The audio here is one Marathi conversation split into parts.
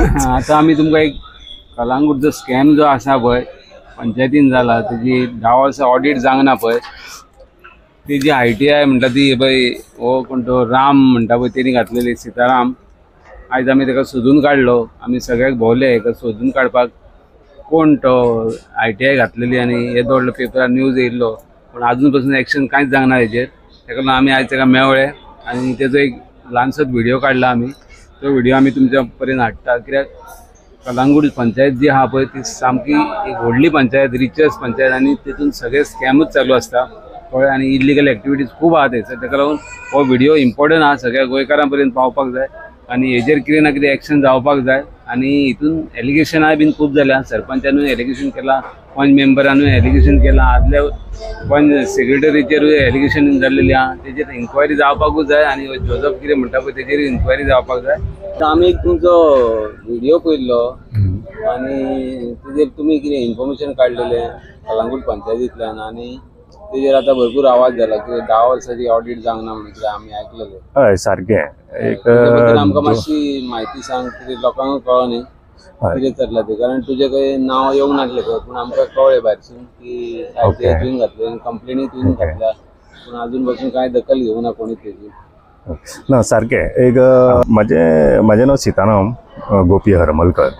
आता आम्ही तुमका एक कलांगूटचो स्कॅम जो आसा पळय पंचायतीन जाला तेजी 10 वर्सां ऑडिट जावना पळय तेजी ITI म्हणटा ती पळय हो कोण तो राम म्हणटा पळय तेणी घातलेली सीताराम आयज आमी ताका सोदून काडलो आमी सगळ्याक भोवले हेका सोदून काडपाक कोण तो ITI घातलेली आनी येदो व्हडलो पेपरार न्यूज येयल्लो पण अजून पासून एक्शन कांयच जावना हेजेर ताका लागून आमी आयज ताका मेवळे आनी तेजो एक ल्हानसो व्हिडिओ काडला आमी तो व्हिडिओ आमी तुमच्या पर्यंत हाडटा कित्याक कलांगूट पंचायत जी आहा पळय ती सामकी एक व्हडली पंचायत रिचेस्ट पंचायत आनी तितून सगळे स्कॅमूच चालू आसता कळ्ळें आनी इल्लिगल एक्टिविटीज खूब आहा थंयसर ताका लागून हो व्हिडिओ इम्पॉर्टंट आहा सगळ्या गोंयकारां पर्यंत पावपाक जाय आनी हेजेर कितें ना कितें एक्शन जावपाक जाय आनी हितून एलिगेशनाय बीन खूब जाल्या सरपंचानूय एलिगेशन केलां पंच मेंबरानूय एलिगेशन केलां आदल्या पंच सेक्रेटरीचेरूय एलिगेशन जाल्लेली आहा तेजेर इन्क्वायरी जावपाकूच जाय आनी जोजफ कितें म्हणटा पळय तेजेर इन्क्वायरी जावपाक जाय आमी तुमचो व्हिडिओ पळयल्लो आनी तेजेर तुमी कितें इन्फॉर्मेशन काडलेलें कलांगूट पंचायतींतल्यान आनी तेजेर आतां भरपूर आवाज जाला की 10 वर्सांची ऑडिट जावना म्हणून कितें आमी आयकलेलें हय सारकें एक आमकां मातशी म्हायती सांग कितें लोकांक कळ्ळो न्ही कितें चल्लां तें कारण तुजें खंय नांव येवंक नासलें खंय पूण आमकां कळ्ळें भायरसून की ITI तुवें घातलें आनी कंप्लेनी तुवें घातल्या पूण अजून पासून कांय दखल घेवना कोणी तेजी ना सारकें एक म्हजें नांव सीताराम गोपी हरमलकर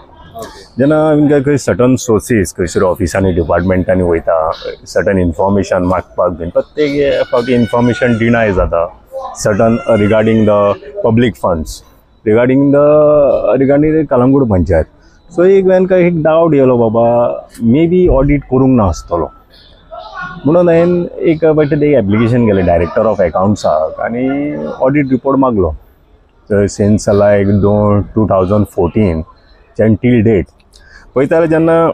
जेन्ना आमकां खंय सर्टन सोर्सीस खंयसर ऑफिसांनी डिपार्टमेंटांनी वयता सर्टन इन्फॉर्मेशन मागपाक बीन प्रत्येक फावटी इन्फॉर्मेशन डिनाय जाता certain regarding the public funds regarding the Calangute panchayat so एक वेळान एक डावट येयलो बाबा मे बी ऑडिट करूंक ना आसतलो म्हणून हांवें एक फावटी एक एप्लिकेशन केलें डायरेक्टर ऑफ अकाउंट्साक आनी ऑडिट रिपोर्ट मागलो सिन्स लायक 2014 टील डेट पळयताले जेन्ना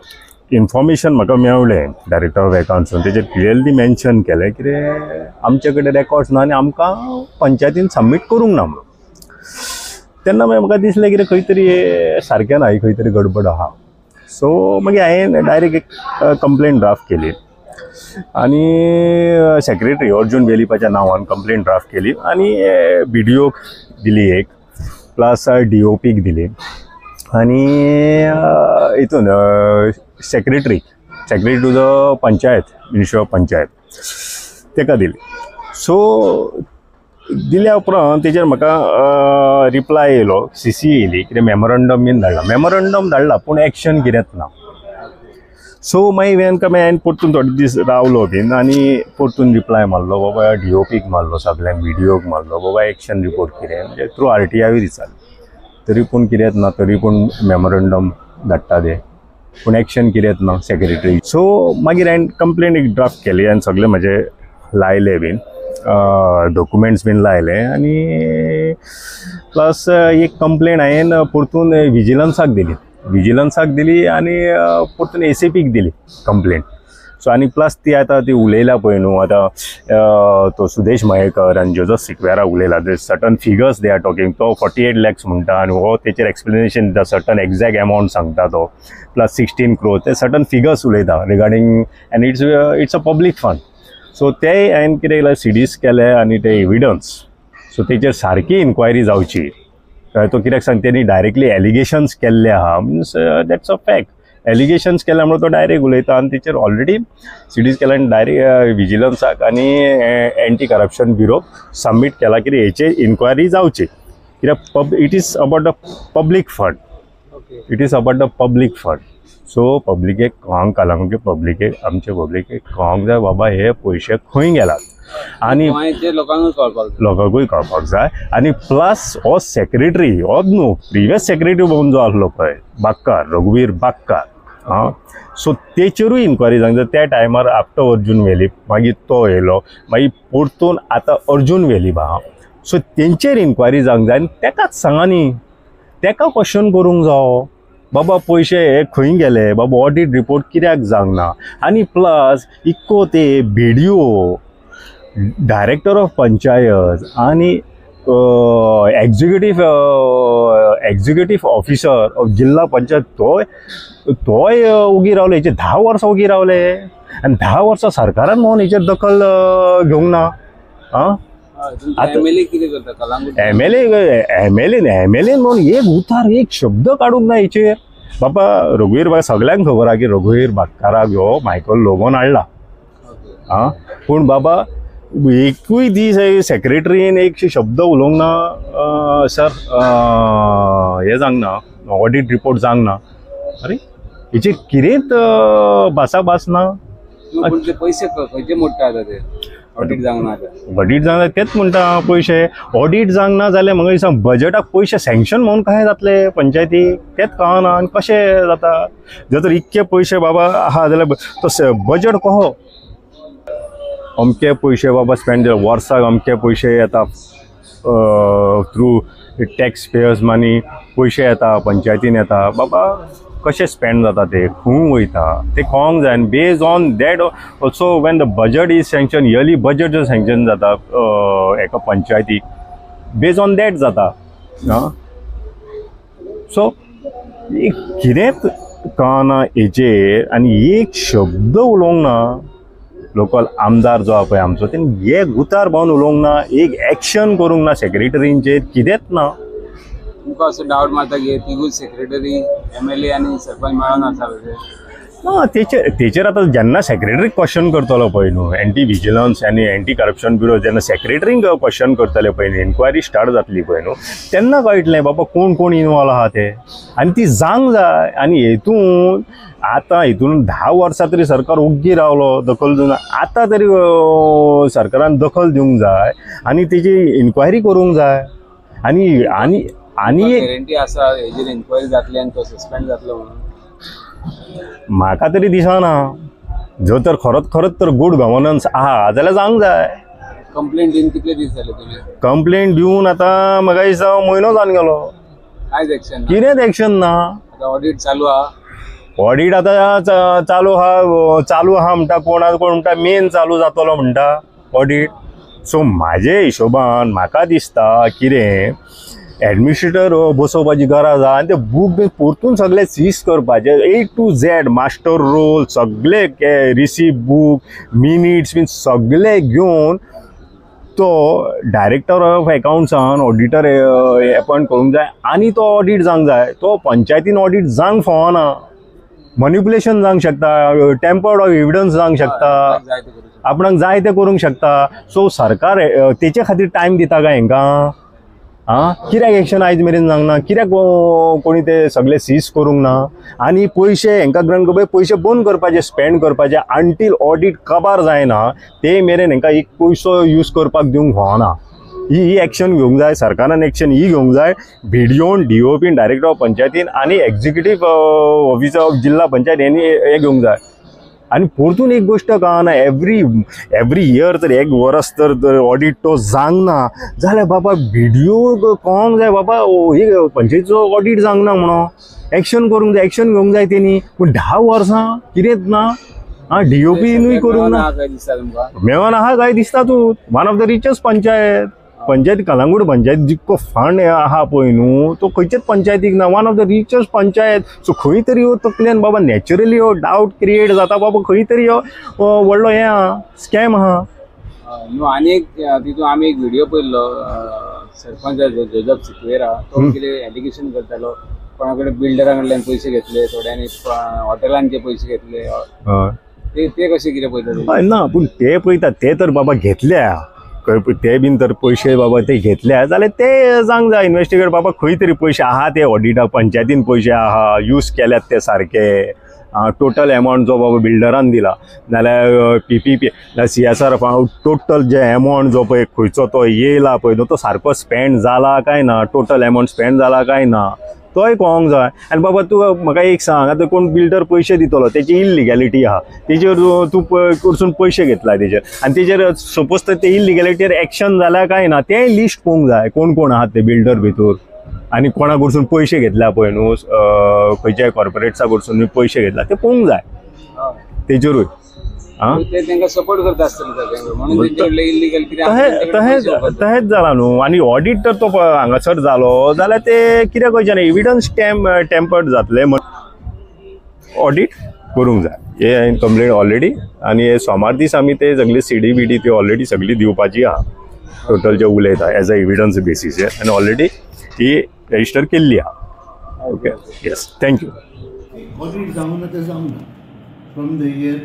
इन्फॉर्मेशन म्हाका मेळ्ळें डायरेक्टर ऑफ अकाउंट्सान तेजेर क्लियरली मेन्शन केलें कितें आमचे कडेन रेकॉर्ड्स ना आनी आमकां पंचायतीन सबमीट करूंक ना म्हणून तेन्ना मागीर म्हाका दिसलें कितें खंय तरी सारकें ना खंय तरी गडबड आहा सो मागीर हांवें डायरेक्ट एक कंप्लेन ड्राफ्ट केली आनी सेक्रेटरी अर्जून वेलिपाच्या नांवान कंप्लेन ड्राफ्ट केली आनी BDOक दिली एक प्लस DOPक दिली आनी हितून secretary to the panchayat ministry of panchayat ताका दिली सो दिल्या उपरांत तेजेर म्हाका रिप्लाय येयलो CC येयली कितें मेमोरंडम बीन धाडला पूण एक्शन कितेंच ना सो मागीर हांवें परतून थोडे दीस रावलो बीन आनी परतून रिप्लाय मारलो बाबा DOPक मारलो सगळ्यांक BDOक मारलो बाबा एक्शन रिपोर्ट कितें म्हणजे थ्रू RTI दिताली तरी पूण कितेंच ना तरी पूण मेमोरंडम धाडटा ते पूण एक्शन कितेंच ना सेक्रेटरी सो मागीर हांवें कंप्लेन एक ड्राफ्ट केली आनी सगळे म्हजे लायले बीन डॉक्युमेंट्स बीन लायले आनी प्लस एक कंप्लेन हांवें परतून विजिलन्साक दिली आनी परतून ACPक दिली कंप्लेन सो आनी प्लस ती आतां ती उलयला पळय न्हू आतां तो सुदेश मयेकर आनी जोजफ सिक्वेरा उलयला they certain figures they are talking तो 48 lakhs म्हणटा आनी हो तेचेर एक्सप्लेनेशन दिता सर्टन एक्झॅक्ट अमावंट सांगता तो प्लस 16 crores ते सर्टन फिगर्स उलयता regarding end it's a public fund so ते हांवें कितें केलें CDs केले आनी ते एविडन्स सो तेचेर सारकी इन्क्वायरी जावची तो कित्याक सांग तेणी डायरेक्टली एलिगेशन्स केल्ले आहा means that's a fact allegations केल्या म्हणून तो डायरेक्ट उलयता आनी तेचेर ऑलरेडी CDs केला आनी डायरेक्ट विजिलन्साक आनी एंटी करप्शन ब्युरोक सबमीट केला कितें हेचेर इन्क्वायरी जावची कित्याक it is about the public fund so पब्लिकेक कळोंक कलांगूटचे पब्लिकेक आमचे पब्लिकेक कळोंक जाय बाबा हे पयशे खंय गेलात आनी लोकांकूय कळपाक जाय आनी प्लस हो सेक्रेटरी हो न्हू प्रिवियस सेक्रेटरी म्हणून जो आसलो पळय बाक्कार रघुवीर बाक्कार सो तेचेरूय इन्क्वायरी जावंक जाय त्या टायमार आफ्टर अर्जून वेलीप मागीर तो येयलो मागीर परतून आतां अर्जून वेलीप आहा सो तेंचेर इन्क्वायरी जावंक जाय आनी तेकाच सांगा न्ही तेका क्वेश्चन करूंक जावो बाबा पयशे हे खंय गेले बाबा ऑडिट रिपोर्ट कित्याक जावंक ना आनी प्लस इक्को ते BDO डायरेक्टर ऑफ पंचायत आनी एक्झिक्युटीव ऑफिसर ऑफ जिल्हा पंचायत तोय उगी रावले हेचे 10 वर्सां उगी रावले आनी 10 वर्सां सरकारान म्हणून हेचेर दखल घेवंक ना एमएलए किती करता कलांगूट एमएलए म्हणून एक उतार एक शब्द काढूंक ना हेचेर बाबा. रघुवीर बाग सगळ्यांक खबर आहा की रघुवीर बागकाराक ह्यो मायकल लोबोन हाडला आं. पूण बाबा एकूय दीस सेक्रेटरीन एक शब्द उलोवंक ना सर, हे जावंक ना, ऑडिट रिपोर्ट जावंक ना. अरे हेचेर कितेंच भासाभास ना. पूण ते पैसे खंयचे मोडटा आतां ते ऑडिट जावंक ना. ऑडिट जावंक ना तेच म्हणटा पयशे ऑडिट जावंक ना जाल्यार म्हाका दिसता बजेटाक पयशे सँक्शन म्हणून कशें जातले पंचायतीक तेच कळना. आनी कशें जाता जर तर इतके पयशे बाबा आहा जाल्यार तो बजेट कसो अमके पयशे बाबा स्पेंड वर्साक अमके पयशे येता थ्रू टॅक्स पेयर्स मनी पयशे येता पंचायतीन येता बाबा. कशें स्पेंड जाता ते खंय वयता ते कळोंक जाय. आनी based on that also when the budget is sanction yearly budget जो सँक्शन जाता एका पंचायतीक बेज ऑन दॅट जाता. सो कितेंच कळना हेचेर आनी एक शब्द उलोवंक ना. लोकल आमदार जो आहा पळय आमचो तेणी एक उतार भावन उलोवंक ना, एक एक्शन करूंक ना सेक्रेटरींचेर, कितेंच ना. तुमकां असो डावट मारता की तिगूय सेक्रेटरी एमएलए आनी सरपंच मेळोन आसा ना. तेचेर आतां जेन्ना सेक्रेटरीक क्वेश्चन करतलो पळय न्हू, एंटी विजिलन्स आनी एंटी करप्शन ब्युरो जेन्ना सेक्रेटरीक क्वेश्चन करतले पळय न्हू, इन्क्वायरी स्टार्ट जातली पळय न्हू, तेन्ना कळटलें बाबा कोण कोण इनवॉल्व आहा ते. आनी ती जावंक जाय. आनी हेतून आतां हितून 10 वर्सां तरी सरकार ओग्गी रावलो दखल दिवन. आतां तरी सरकारान दखल दिवंक जाय आनी तेची इन्क्वायरी करूंक जाय. आनी आनी आनी एक गॅरंटी आसा हेजेर इन्क्वायरी जातली आनी तो सस्पेंड जातलो म्हणून म्हाका तरी दिसना. जर तर खरोच तर गुड गव्हर्नन्स आहा जाल्यार जावंक जाय. कंप्लेंट दिवन कितले दीस जाले तुमी? कंप्लेंट दिवन आतां म्हाका दिसता म्हयनो जावन गेलो. कांयच एक्शन ना. कितेंच एक्शन ना. आतां ऑडिट चालू आहा. ऑडिट आतां चालू आहा म्हणटा कोण म्हणटा मेन चालू जातलो म्हणटा ऑडिट. सो म्हाजे हिशोबान म्हाका दिसता कितें एडमिनिस्ट्रेटर बसोवपाची गरज आहा आनी ते बूक बी परतून सगळे सीज करपाचे A to Z master roll सगळे रिसीप बूक मिनिट्स बीन सगळे घेवन तो डायरेक्टर ऑफ अकाउंट्सान ऑडिटर अपॉयंट करूंक जाय आनी तो ऑडिट जावंक जाय. तो पंचायतीन ऑडिट जावंक फावना. मॅनिप्युलेशन जावंक शकता, टेम्पर्ड ऑफ एविडन्स जावंक शकता, आपणाक जाय ते करूंक शकता. सो सरकार तेचे खातीर टायम दिता काय हांकां? कित्याक एक्शन आयज मेरेन जावंक ना? कित्याक कोणी ते सगळे सीज करूंक ना? आनी पयशे हांकां ग्रंथ पयशे बंद करपाचे स्पेंड करपाचे अंटील ऑडिट कबार जायना ते मेरेन हांकां एक पयसो यूज करपाक दिवंक फावना. ही एक्शन घेवंक जाय. सरकारान एक्शन ही घेवंक जाय. VDOन DOPन डायरेक्टर ऑफ पंचायतीन आनी एक्झिक्युटीव ऑफिसर ऑफ जिल्हा पंचायत हेंनी हे घेवंक जाय. आनी परतून एक गोश्ट कळना एवरी इयर तर एक वर्स तर ऑडिट तो जावंक ना जाल्यार बाबा VDO कळोंक जाय बाबा ही पंचायतीचो ऑडिट जावंक ना म्हणून एक्शन करूंक जाय. एक्शन घेवंक जाय तेणी. पूण 10 वर्सां कितेंच ना. DOPनूय करूंक ना. मेळोन आहा काय दिसता तूं. One of the richest panchayat Calangute panchayat जितको फंड आहा पळय न्हू तो खंयच्याच पंचायतीक ना. One of the richest panchayat. So खंय तरी तकल्यान बाबा नॅचरली हो डावट क्रिएट जाता बाबा खंय तरी हो व्हडलो हे आहा स्कॅम आहा. आनी एक तितून आमी एक व्हिडिओ पळयल्लो सरपंच जोजफ सिक्वेरा तो कितें एलिगेशन करतालो कोणा कडेन बिल्डरा कडल्यान पयशे घेतले, थोड्यांनी हॉटेलांचे पयशे घेतले. ते कशें कितें पळयता? ना पूण ते पळयता ते तर बाबा घेतल्या ते बीन तर पयशे बाबा ते घेतल्या जाल्यार ते जावंक जाय. इन्वेस्टिगेट बाबा खंय तरी पयशे आहा ते ऑडिटाक पंचायतीन पयशे आहा यूज केल्यात ते सारके. टोटल एमावंट जो बाबा बिल्डरान दिला नाल्यार PPP CSR टोटल जे एमावंट जो पळय खंयचो तो येयला पळय तो सारको स्पेंड जाला काय ना, टोटल एमावंट स्पेंड जाला काय ना तोय कळोंक जाय. आनी बाबा तूं म्हाका एक सांग आतां कोण बिल्डर पयशे दितलो तेची इल्लिगॅलिटी आहा तेजेर तूं कडसून पयशे घेतला तेजेर आनी तेजेर सपोज तर ते इल्लिगॅलिटीर एक्शन जाल्या काय ना तें लिस्ट पळोवंक जाय कोण कोण आहात ते बिल्डर भितर आनी कोणा कडसून पयशे घेतल्या पळय न्हू खंयच्याय कॉर्पोरेट्सा कडसून पयशे घेतला ते पळोवंक जाय तेजेरूय. सपोर्ट करता तहेच जाला न्हू. आनी ऑडिट तर तो हांगासर जालो जाल्यार ते कित्याक खंयचे ना एविडन्स टेम्पर्ड जातले म्हण ऑडिट करूंक जाय. हे हांवें कंप्लेंट ऑलरेडी आनी हे सोमार दीस आमी ते सगळी CD बिडी ती ऑलरेडी सगळी दिवपाची आहा. टोटल जे उलयता एज अ एविडन्स बेसीस आनी ऑलरेडी ती रजिस्टर केल्ली आहा. Okay, yes, thank you. ऑडिट जावं ना ते जावं ना फ्रॉम द इयर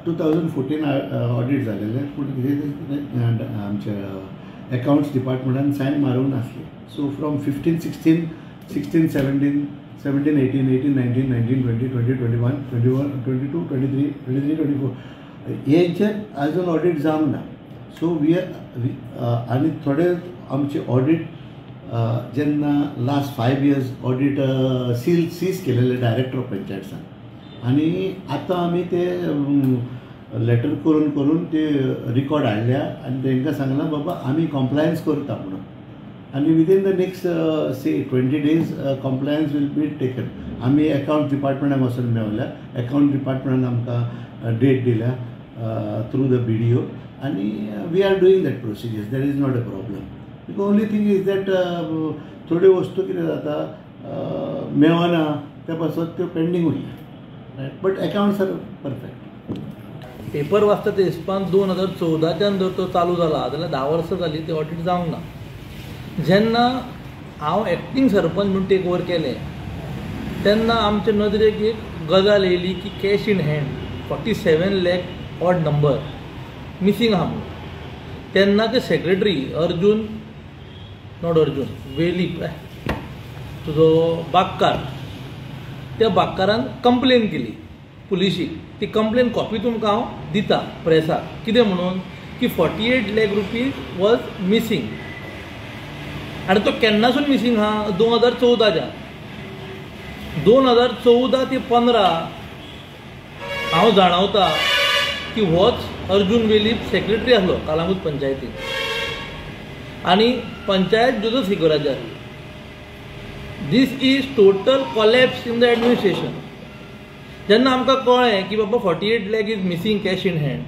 2014 ऑडिट जालेलें, पूण आमच्या अकाउंट्स डिपार्टमेंटान सायन मारूंक नासली. सो फ्रॉम 15, 16, 17, 18, 19, 20, 21, 22, 23, 24 हेंचेर आजून ऑडिट जावंक ना. सो वी आर आनी थोडे आमचे ऑडिट जेन्ना लास्ट 5 years ऑडिट सीज केलेले डायरेक्टर ऑफ पंचायतसान, आनी आतां आमी ते लेटर करून ते रिकॉर्ड हाडल्या आनी तांकां सांगलां बाबा आमी कॉम्प्लायन्स करता म्हणून. आनी within the next 20 days compliance will be taken. आमी अकाउंट डिपार्टमेंटाक वचून मेवल्या, अकाउंट डिपार्टमेंटान आमकां डेट दिल्या थ्रू द BDO, आनी we are doing that procedures. That is not a problem. The only thing is that थोड्यो वस्तू कितें जाता मेवना त्या पासत त्यो पेंडींग उरल्या, right. But accounts are perfect. Paper वाचता ते हिसपान 2014च्यान जर तो चालू जाला जाल्यार 10 वर्सां जाली ते ऑडिट जावंक ना. जेन्ना हांव एक्टींग सरपंच म्हणून टेक ओवर केलें तेन्ना आमचे नदरेक एक गजाल येयली की cash in hand 47 lakh odd number missing आहा म्हणून. तेन्नाचे सेक्रेटरी वेलीप तुजो बागकार, त्या बागकारान कंप्लेन केली पुलिशीक. ती कंप्लेन कॉपी तुमकां हांव दिता प्रेसाक. कितें म्हणून की 48 lakh रुपीज वॉज मिसींग. आनी तो केन्नासून मिसींग आहा? 2014च्यान. 2014 ते 15 हांव जाणवता की होच अर्जून वेलीप सेक्रेटरी आसलो कालांगूट पंचायतीन, आनी पंचायत ज्युजो सिक्युराची आसली. This is total collapse in the administration. जेन्ना आमकां कळ्ळें की बाबा 48 lakh is missing cash in hand,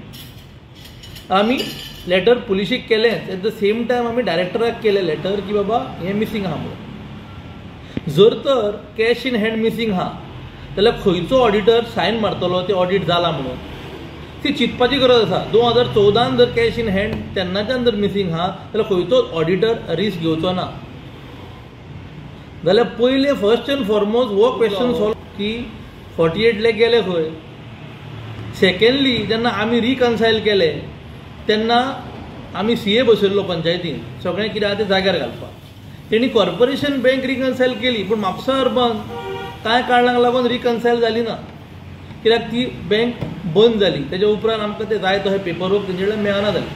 आमी लेटर पुलिशीक केलें. एट द सेम टायम आमी डायरेक्टराक केलें लेटर की बाबा हें मिसींग आहा म्हणून. जर तर कॅश इन हँड मिसींग आहा जाल्यार खंयचो ऑडिटर सायन मारतलो ते ऑडिट जाला म्हणून ती चिंतपाची गरज आसा. 2014 जर कॅश इन हँड तेन्नाच्यान जर मिसींग आहा जाल्यार खंयचोच ऑडिटर रिस्क घेवचो ना. जाल्यार पयलें फर्स्ट एंड फॉरमोस्ट हो क्वेश्चन सॉल्व की 48 lakh गेले खंय. सेकंडली जेन्ना आमी रिकन्सायल केले तेन्ना आमी CA बसयल्लो पंचायतीन सगळें कितें आहा तें जाग्यार घालपाक. तेणी कॉर्पोरेशन बँक रिकन्सायल केली, पूण म्हापसा अर्बन कांय कारणाक लागून रिकन्सायल जाली ना, कित्याक ती बँक बंद जाली. तेज्या उपरांत आमकां ते जाय तशें पेपरवर्क तेंचे कडेन मेळना जालें.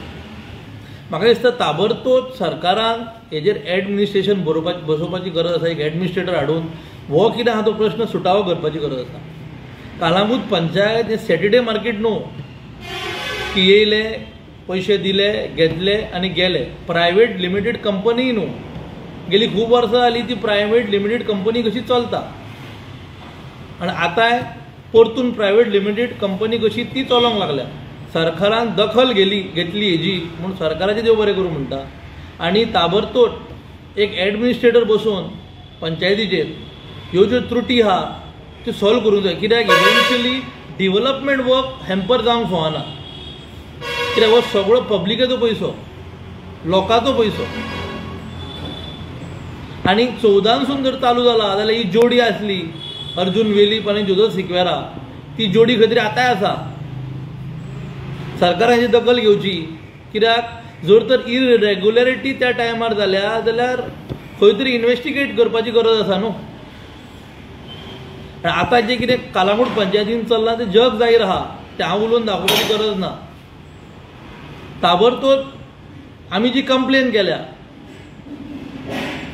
म्हाका दिसता ताबडतोब सरकारान हेजेर एडमिनिस्ट्रेशन बसोवपाची गरज आसा. एक एडमिनिस्ट्रेटर हाडून हो कितें आहा तो प्रश्न सुटावो करपाची गरज आसा. कालांगूट पंचायत हें सॅटर्डे मार्केट न्हू की येयले पयशे दिले घेतले आनी गेले. प्रायवेट लिमिटेड कंपनी न्हू. गेली खूब वर्सां जाली ती प्रायवेट लिमिटेड कंपनी कशी चलता, आनी आतांय परतून प्रायवेट लिमिटेड कंपनी कशी ती चलोंक लागल्या. सरकारान दखल घेतली हेजी म्हूण सरकाराचें देव बरें करूं म्हणटा. आनी ताबडतोब एक एडमिनिस्ट्रेटर बसून पंचायतीचेर ह्यो ज्यो त्रुटी आहा त्यो सॉल्व करूंक जाय. कित्याक इव्हेंच्युअली डिव्हलपमेंट वर्क हॅम्पर जावंक फावना. कित्याक हो सगळो पब्लिकेचो पयसो, लोकांचो पयसो. आनी 14सून जर चालू जाला जाल्यार ही जोडी आसली अर्जून वेलीप आनी जोजो सिक्वेरा, ती जोडी खंय तरी आतांय आसा. सरकारान हेची दखल घेवची. कित्याक जर तर इरेग्युलॅरिटी त्या टायमार जाल्या जाल्यार खंय तरी इन्व्हेस्टिगेट करपाची गरज आसा न्हू. आतां जें कितें कालांगूट पंचायतीन चल्लां तें जग जाहीर आहा, तें हांव उलोवन दाखोवपाची गरज ना. ताबडतोब आमी जी कंप्लेन केल्या,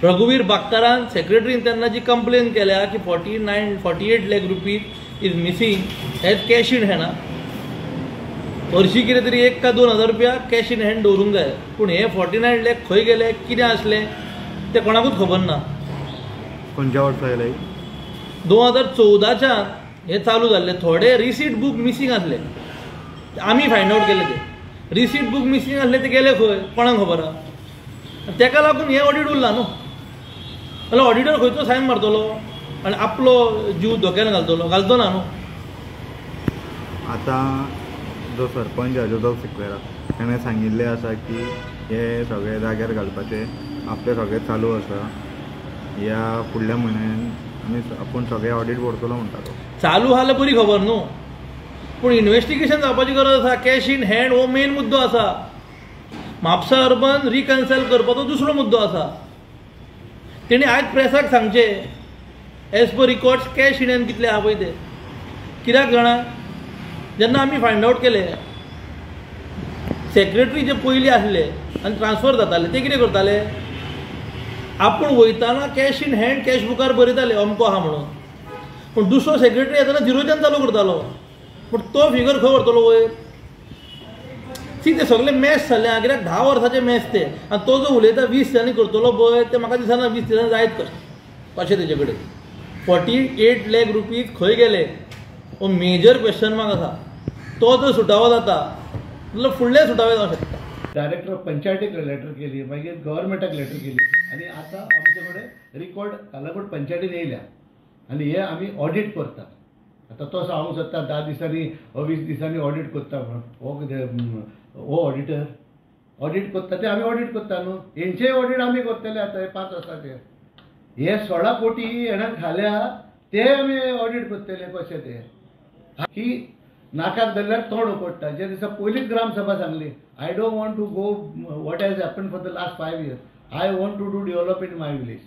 रघुवीर बागकारान सेक्रेटरीन तेन्ना जी कंप्लेन केल्या की 48 lakh rupees is missing as cash in hand. हरशी कितें तरी 1 का 2 हजार रुपया कॅश इन हँड दवरूंक जाय. पूण हे 49 lakh खंय गेले, कितें आसलें तें कोणाकूच खबर ना. खंयच्या वर्सा गेले? 2014च्यान हे चालू जाल्ले. थोडे रिसीट बूक मिसींग आसले, आमी फायंड आउट केले. ते रिसीट बूक मिसींग आसले ते गेले खंय कोणाक खबर आहा. तेका लागून हे ऑडिट उरला न्हू. जाल्यार ऑडिटर खंयचो सायन मारतलो आनी आपलो जीव धोक्यान घालचो ना न्हू. आतां जो सरपंच जोजो सिक्वेरा ताणें सांगिल्लें आसा की हे सगळे जाग्यार घालपाचे आपले सगळे चालू आसा. ह्या फुडल्या म्हयन्यान आपूण सगळे ऑडिट व्हरतलो म्हणटालो. चालू आहा जाल्यार बरी खबर न्हू, पूण इन्व्हेस्टिगेशन जावपाची गरज आसा. कॅश इन हँड हो मेन मुद्दो आसा. म्हापसा अर्बन रिकन्सायल करपाचो दुसरो मुद्दो आसा. तेणी आयज प्रेसाक सांगचे as per records cash in hand कितले आहा पळय ते. कित्याक जाणा, जेन्ना आमी फायंड आवट केले सेक्रेटरी जे पयलीं आसले आनी ट्रान्सफर जाताले ते कितें करताले, आपूण वयताना कॅश इन हँड कॅश बुकार बरयताले अमको आहा म्हणून, पूण दुसरो सेक्रेटरी येताना झिरोच्यान चालू करतालो. पूण तो फिगर खंय व्हरतलो वयर. सी ते सगळे मॅच जाल्ले आहा. कित्याक 10 वर्साचे मॅच ते, आनी तो जो उलयता 20 दिसांनी करतलो पळय ते म्हाका दिसना 20 दिसांनी जायत कशें तेजे कडेन. 48 लाख रुपीज खंय गेले हो मेजर क्वेश्चन मार्क आसा. तो जर सुटावो जाता जाल्यार फुडले सुटावे जावंक शकता. डायरेक्टर ऑफ पंचायतीक लेटर केली, मागीर गव्हर्मेंटाक लेटर केली, आनी आतां आमचे कडेन रिकॉर्ड कालागूट पंचायतीन येयल्या आनी हे आमी ऑडिट करता. आतां तो सांगूंक सोदता 10 दिसांनी 20 दिसांनी ऑडिट करता म्हणून. हो कितें हो ऑडिटर ऑडिट करता ते आमी ऑडिट करता न्हू. हेंचेय ऑडिट आमी करतले आतां हे 5 वर्साचे. हे 16 कोटी हेणें खाल्या ते आमी ऑडिट करतले कशें ते. ही नाकाक धरल्यार तोंड उकडटा. जे दिसा पयलींच ग्रामसभा सांगली, I don't want to go what has happen for the last 5 years. I want to do develop in my village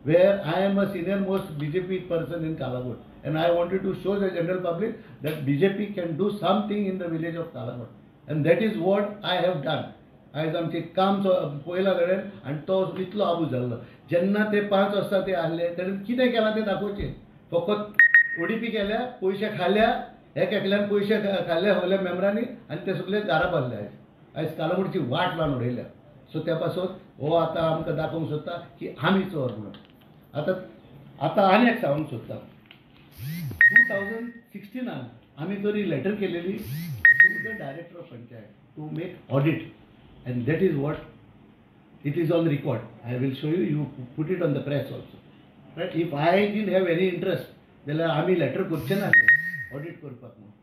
where I am a senior most BJP person in Kalagut, and I wanted to show the general public that BJP can do something in the village of Kalagut, and that is what I have done. आयज आमचे काम पयला कडेन आनी तो इतलो आबू जाल्लो. जेन्ना ते 5 वर्सां ते आहले तेन्ना कितें केलां तें दाखोवचें. फकत ओडीपी केल्या, पयशे खाल्या, एकल्यान पयशे खाल्ले सगल्या मेंबरांनी आनी ते सगळे दारा बांदले. आयज कालागुटची वाट लावन उडयल्या. सो त्या पासून हो आतां आमकां दाखोवंक सोदता की आमी चोर म्हणून. आतां आनी एक सांगूंक सोदता. 2016 आमी तरी लेटर केलेली to the director of panchayat to make audit, and that is what it is on record. I will show you. You put it on the press also, right? If I didn't have any interest, जाल्यार आमी लेटर करचे नासले ऑडिट करपाक म्हणून.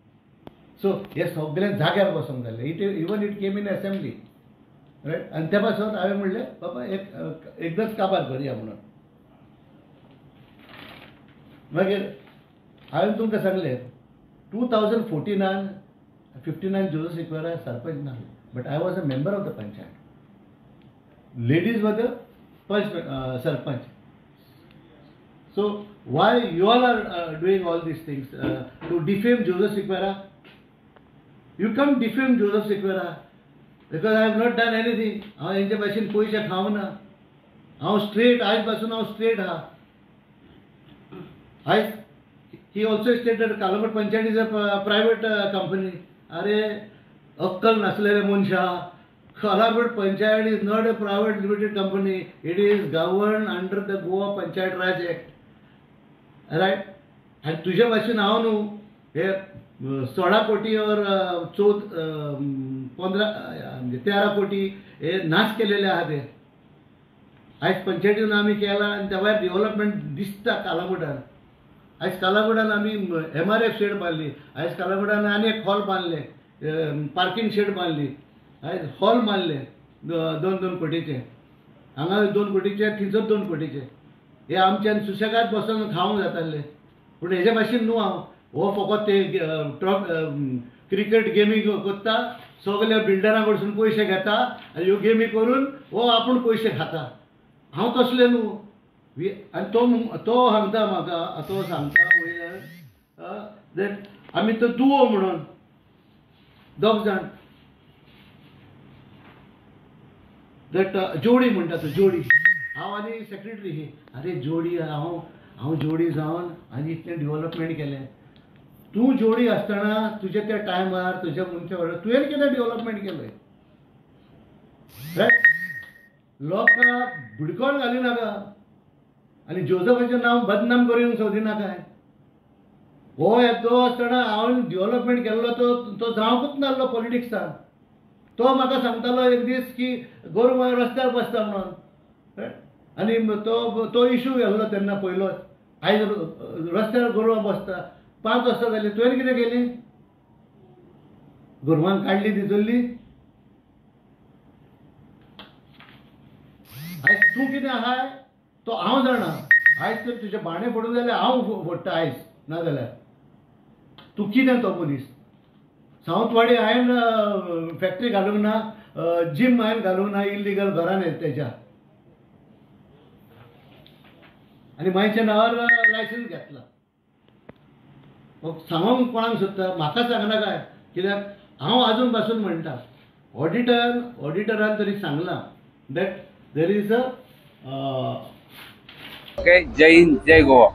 सो हे सगळे जाग्यार बसोंक जाले. Even it came in assembly, right. आनी त्या पासून हांवें म्हणलें बाबा एकदांच काबार करुया म्हणून. मागीर हांवें तुमकां सांगलें 2014 59 जोसेफ इक्वेरा सरपंच नासले, but I was a member of the panchayat. Ladies were the sarpanch. So why you all are doing all these things to defame Joseph Sequeira? You can't defame Joseph Sequeira because I have not done anything. हांव हेंचे भाशेन पयशे खावना. हांव स्ट्रेट आयज पासून हांव स्ट्रेट आहा. आयज he also stated that Kalagut Panchayat is a private company. अरे अक्कल नासलेले मनशा. Kalagut Panchayat is not a private limited company. It is governed under the Goa Panchayat Raj Act. Right? आणि तुझ्या भाशेन हांव न्हू हे 16 कोटी और 13 कोटी हे नाश केलेले आहा ते. आयज पंचायतीन आमी केला आनी त्या भायर डेव्हलपमेंट दिसता कालागुटान. आयज कालागुटान आमी MRF शेड बांदली. आयज कालागुटान आनी एक हॉल बांदले, पार्किंग शेड बांदली. आयज हॉल बांदले 2-2 कोटीचे. हांगा 2 कोटीचे, थंयसर 2 कोटीचे. हे आमच्यान सुशेगाद बसून खावंक जाताले. पूण हेजे भाशेन न्हू हांव. हो फकत ते क्रिकेट गेमी करता, सगल्या बिल्डरां कडसून पयशे घेता आनी ह्यो गेमी करून हो आपूण पयशे खाता. हांव तसलें न्हू. आनी तो सांगता म्हाका, तो सांगता वयल्यान दॅट आमी तो दुवो म्हणून 2 जाण दॅट जोडी म्हणटा तो जोडी. हांव आनी सेक्रेटरी ही. अरे जोडी हांव जोडी जावन आनी इतलें डेव्हलपमेंट केलें. तूं जोडी आसतना तुज्या त्या टायमार तुज्या मनशा वांगडा तुवें कितें डेव्हलपमेंट केलें, रायट. लोकांक भिडकोन घालिनाका आनी जोसेफाचें नांव बदनाम करूंक सोदिनाकाय. हो येतो आसतना हांवें डेव्हलपमेंट केल्लो तो जावंकूच नासलो पॉलिटिक्सान. तो म्हाका सांगतालो एक दीस की गोरवां रस्त्यार बसता म्हणून. आनी तो इशू गेल्लो तेन्ना पयलोच. आयज रस्त्यार गोरवां बसता. 5 वर्सां जालीं. तुवें कितें केलें? गोरवांक काडली दितली. तूं कितें आहाय तो हांव जाणा. आयज तर तुजे बाणे पडूं जाल्यार हांव फोडटा आयज, नाजाल्यार तूं कितें तो मनीस. सावंतवाडी हांवें फॅक्टरी घालूंक ना, जीम हांवें घालूंक ना इल्लिगल घरान तेच्या, आनी मागीरच्या नांवार लायसन्स घेतला. सांगूंक कोणाक सोदता, म्हाका सांगना काय, कित्याक हांव आजून पासून म्हणटा ऑडिटरान तरी सांगलां that there is a okay, Jai Hind, Jai Goa.